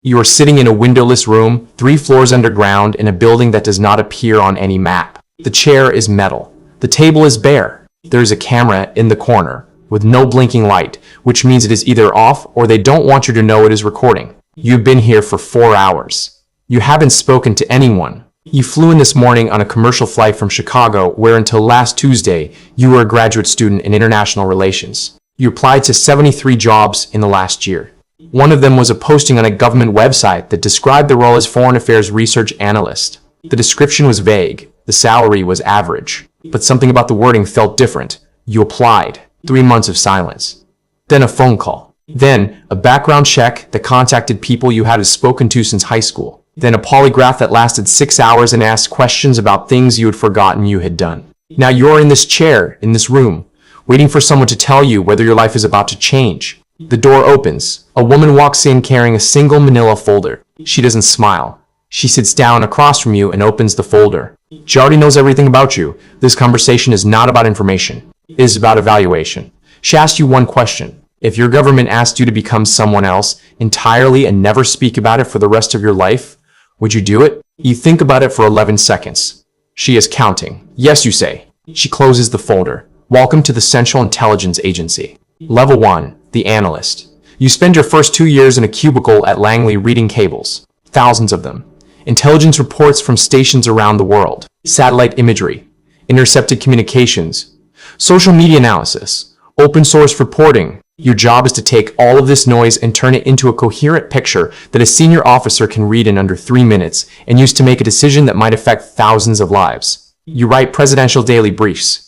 You are sitting in a windowless room, 3 floors underground, in a building that does not appear on any map. The chair is metal. The table is bare. There is a camera in the corner, with no blinking light, which means it is either off or they don't want you to know it is recording. You've been here for 4 hours. You haven't spoken to anyone. You flew in this morning on a commercial flight from Chicago, where until last Tuesday, you were a graduate student in international relations. You applied to 73 jobs in the last year. One of them was a posting on a government website that described the role as Foreign Affairs Research Analyst. The description was vague. The salary was average. But something about the wording felt different. You applied. 3 months of silence. Then a phone call. Then a background check that contacted people you hadn't spoken to since high school. Then a polygraph that lasted 6 hours and asked questions about things you had forgotten you had done. Now you're in this chair, in this room, waiting for someone to tell you whether your life is about to change. The door opens. A woman walks in carrying a single manila folder. She doesn't smile. She sits down across from you and opens the folder. She already knows everything about you. This conversation is not about information. It is about evaluation. She asks you one question. If your government asked you to become someone else entirely and never speak about it for the rest of your life, would you do it? You think about it for 11 seconds. She is counting. Yes, you say. She closes the folder. Welcome to the Central Intelligence Agency. Level 1, the analyst. You spend your first 2 years in a cubicle at Langley reading cables. Thousands of them. Intelligence reports from stations around the world. Satellite imagery. Intercepted communications. Social media analysis. Open source reporting. Your job is to take all of this noise and turn it into a coherent picture that a senior officer can read in under 3 minutes and use to make a decision that might affect thousands of lives. You write presidential daily briefs.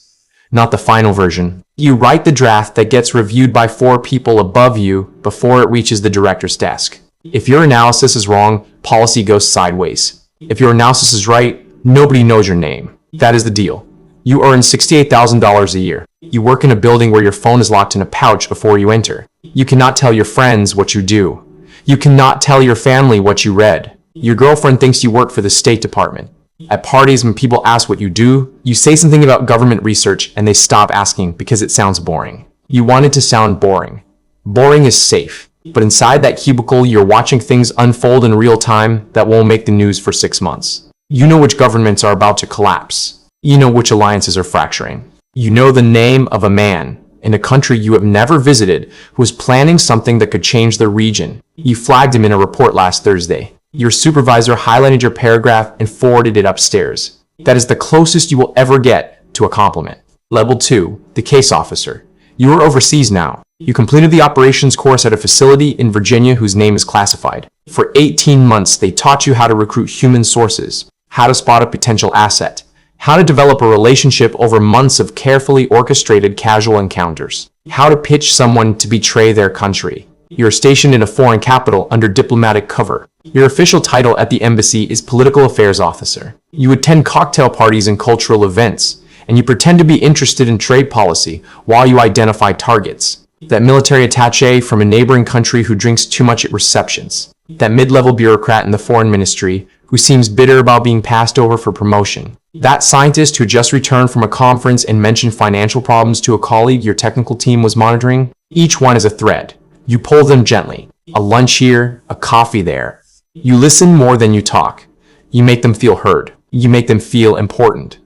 Not the final version. You write the draft that gets reviewed by 4 people above you before it reaches the director's desk. If your analysis is wrong, policy goes sideways. If your analysis is right, nobody knows your name. That is the deal. You earn $68,000 a year. You work in a building where your phone is locked in a pouch before you enter. You cannot tell your friends what you do. You cannot tell your family what you read. Your girlfriend thinks you work for the State Department. At parties, when people ask what you do, you say something about government research and they stop asking because it sounds boring. You want it to sound boring. Boring is safe. But inside that cubicle, you're watching things unfold in real time that won't make the news for 6 months. You know which governments are about to collapse. You know which alliances are fracturing. You know the name of a man in a country you have never visited who is planning something that could change the region. You flagged him in a report last Thursday. Your supervisor highlighted your paragraph and forwarded it upstairs. That is the closest you will ever get to a compliment. Level 2, the case officer. You are overseas now. You completed the operations course at a facility in Virginia whose name is classified. For 18 months, they taught you how to recruit human sources, how to spot a potential asset, how to develop a relationship over months of carefully orchestrated casual encounters, how to pitch someone to betray their country. You are stationed in a foreign capital under diplomatic cover. Your official title at the embassy is Political Affairs Officer. You attend cocktail parties and cultural events, and you pretend to be interested in trade policy while you identify targets. That military attaché from a neighboring country who drinks too much at receptions. That mid-level bureaucrat in the foreign ministry who seems bitter about being passed over for promotion. That scientist who just returned from a conference and mentioned financial problems to a colleague your technical team was monitoring. Each one is a thread. You pull them gently. A lunch here, a coffee there. You listen more than you talk. You make them feel heard. You make them feel important.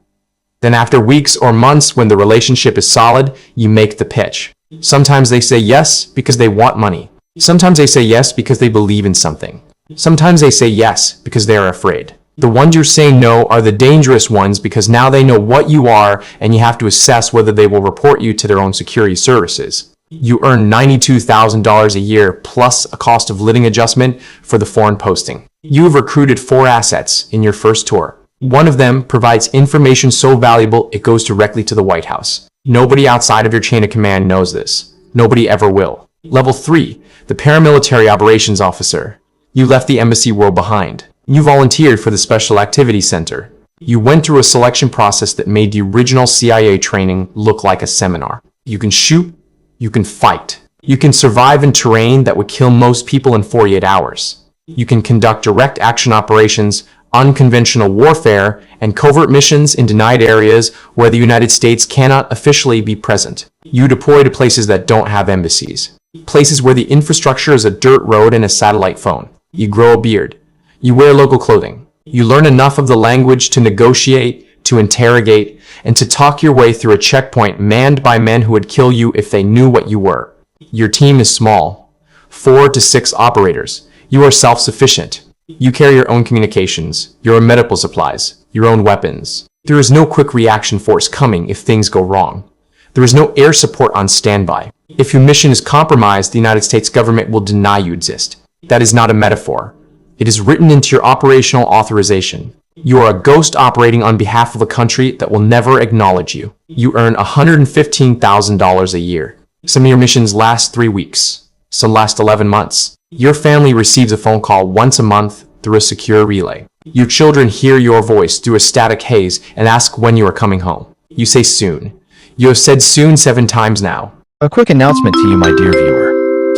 Then after weeks or months when the relationship is solid, you make the pitch. Sometimes they say yes because they want money. Sometimes they say yes because they believe in something. Sometimes they say yes because they are afraid. The ones you're saying no are the dangerous ones because now they know what you are and you have to assess whether they will report you to their own security services. You earn $92,000 a year plus a cost of living adjustment for the foreign posting. You have recruited 4 assets in your first tour. One of them provides information so valuable it goes directly to the White House. Nobody outside of your chain of command knows this. Nobody ever will. Level 3, the Paramilitary Operations Officer. You left the embassy world behind. You volunteered for the Special Activities Center. You went through a selection process that made the original CIA training look like a seminar. You can shoot. You can fight. You can survive in terrain that would kill most people in 48 hours. You can conduct direct action operations, unconventional warfare, and covert missions in denied areas where the United States cannot officially be present. You deploy to places that don't have embassies. Places where the infrastructure is a dirt road and a satellite phone. You grow a beard. You wear local clothing. You learn enough of the language to negotiate, to interrogate, and to talk your way through a checkpoint manned by men who would kill you if they knew what you were. Your team is small, 4 to 6 operators. You are self-sufficient. You carry your own communications, your own medical supplies, your own weapons. There is no quick reaction force coming if things go wrong. There is no air support on standby. If your mission is compromised, the United States government will deny you exist. That is not a metaphor. It is written into your operational authorization. You are a ghost operating on behalf of a country that will never acknowledge you. You earn $115,000 a year. Some of your missions last 3 weeks. Some last 11 months. Your family receives a phone call once a month through a secure relay. Your children hear your voice through a static haze and ask when you are coming home. You say soon. You have said soon 7 times now. A quick announcement to you, my dear viewer.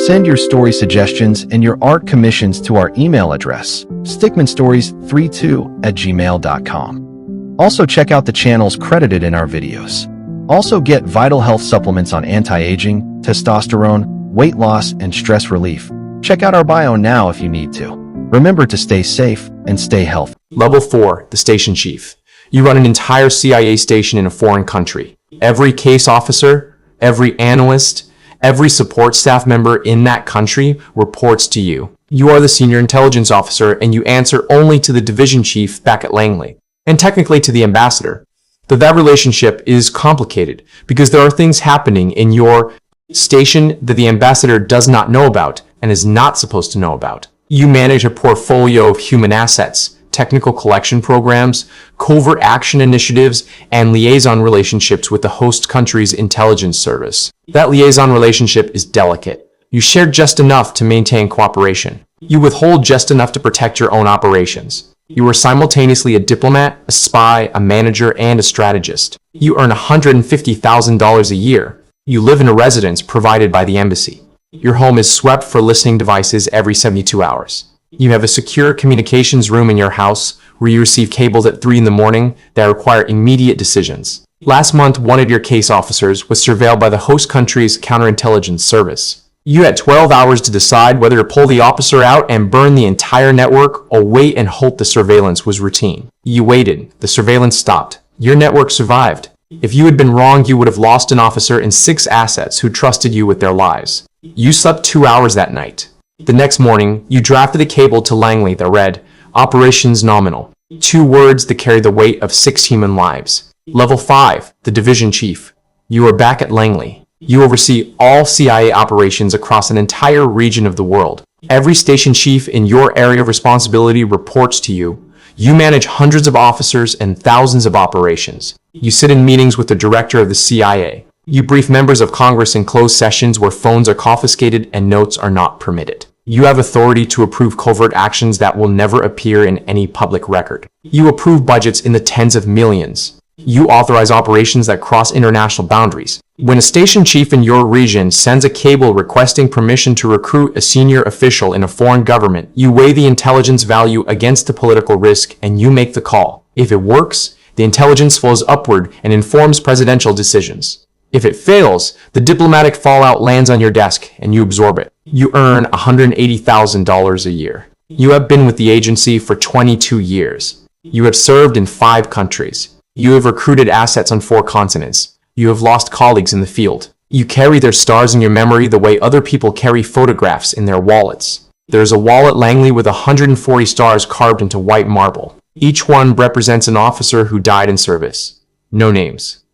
Send your story suggestions and your art commissions to our email address, stickmanstories32@gmail.com. Also check out the channels credited in our videos. Also get vital health supplements on anti-aging, testosterone, weight loss, and stress relief. Check out our bio now if you need to. Remember to stay safe and stay healthy. Level 4, the station chief. You run an entire CIA station in a foreign country. Every case officer, every analyst, every support staff member in that country reports to you. You are the senior intelligence officer and you answer only to the division chief back at Langley, and technically to the ambassador. But that relationship is complicated because there are things happening in your station that the ambassador does not know about and is not supposed to know about. You manage a portfolio of human assets, technical collection programs, covert action initiatives, and liaison relationships with the host country's intelligence service. That liaison relationship is delicate. You share just enough to maintain cooperation. You withhold just enough to protect your own operations. You are simultaneously a diplomat, a spy, a manager, and a strategist. You earn $150,000 a year. You live in a residence provided by the embassy. Your home is swept for listening devices every 72 hours. You have a secure communications room in your house where you receive cables at 3 in the morning that require immediate decisions. Last month, one of your case officers was surveilled by the host country's counterintelligence service. You had 12 hours to decide whether to pull the officer out and burn the entire network or wait and hope the surveillance was routine. You waited. The surveillance stopped. Your network survived. If you had been wrong, you would have lost an officer and 6 assets who trusted you with their lives. You slept 2 hours that night. The next morning, you drafted a cable to Langley that read, Operations Nominal. 2 words that carry the weight of 6 human lives. Level 5, the division chief. You are back at Langley. You oversee all CIA operations across an entire region of the world. Every station chief in your area of responsibility reports to you. You manage hundreds of officers and thousands of operations. You sit in meetings with the director of the CIA. You brief members of Congress in closed sessions where phones are confiscated and notes are not permitted. You have authority to approve covert actions that will never appear in any public record. You approve budgets in the tens of millions. You authorize operations that cross international boundaries. When a station chief in your region sends a cable requesting permission to recruit a senior official in a foreign government, you weigh the intelligence value against the political risk and you make the call. If it works, the intelligence flows upward and informs presidential decisions. If it fails, the diplomatic fallout lands on your desk and you absorb it. You earn $180,000 a year. You have been with the agency for 22 years. You have served in 5 countries. You have recruited assets on 4 continents. You have lost colleagues in the field. You carry their stars in your memory the way other people carry photographs in their wallets. There is a wall at Langley with 140 stars carved into white marble. Each one represents an officer who died in service. No names,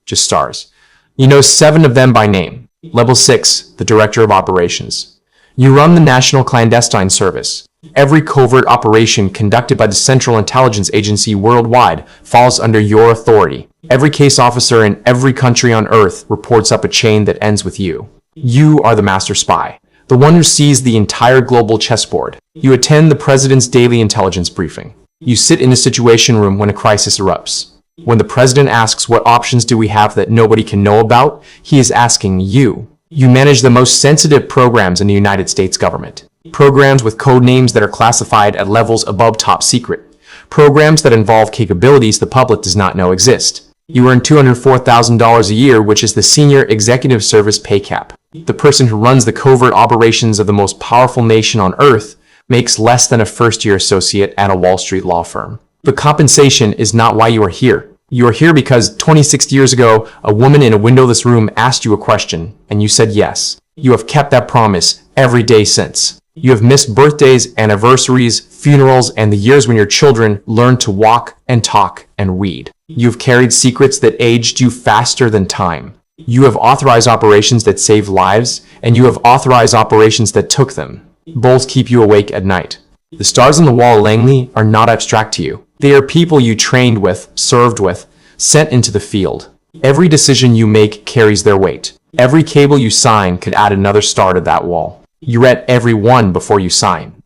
just stars. You know 7 of them by name. Level 6, the Director of Operations. You run the National Clandestine Service. Every covert operation conducted by the Central Intelligence Agency worldwide falls under your authority. Every case officer in every country on Earth reports up a chain that ends with you. You are the master spy, the one who sees the entire global chessboard. You attend the President's daily intelligence briefing. You sit in a situation room when a crisis erupts. When the President asks what options do we have that nobody can know about, he is asking you. You manage the most sensitive programs in the United States government. Programs with code names that are classified at levels above top secret. Programs that involve capabilities the public does not know exist. You earn $204,000 a year, which is the Senior Executive Service pay cap. The person who runs the covert operations of the most powerful nation on Earth makes less than a first-year associate at a Wall Street law firm. But compensation is not why you are here. You are here because 26 years ago, a woman in a windowless room asked you a question, and you said yes. You have kept that promise every day since. You have missed birthdays, anniversaries, funerals, and the years when your children learned to walk and talk and read. You have carried secrets that aged you faster than time. You have authorized operations that saved lives, and you have authorized operations that took them. Both keep you awake at night. The stars on the wall, Langley, are not abstract to you. They are people you trained with, served with, sent into the field. Every decision you make carries their weight. Every cable you sign could add another star to that wall. You read every one before you sign.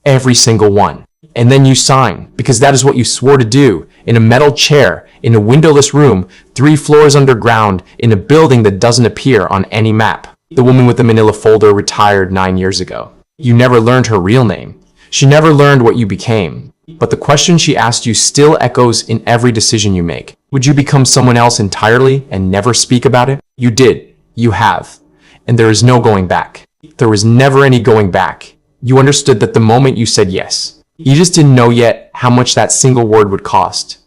Every single one. And then you sign, because that is what you swore to do, in a metal chair, in a windowless room, 3 floors underground, in a building that doesn't appear on any map. The woman with the manila folder retired 9 years ago. You never learned her real name. She never learned what you became. But the question she asked you still echoes in every decision you make. Would you become someone else entirely and never speak about it? You did. You have. And there is no going back. There was never any going back. You understood that the moment you said yes. You just didn't know yet how much that single word would cost.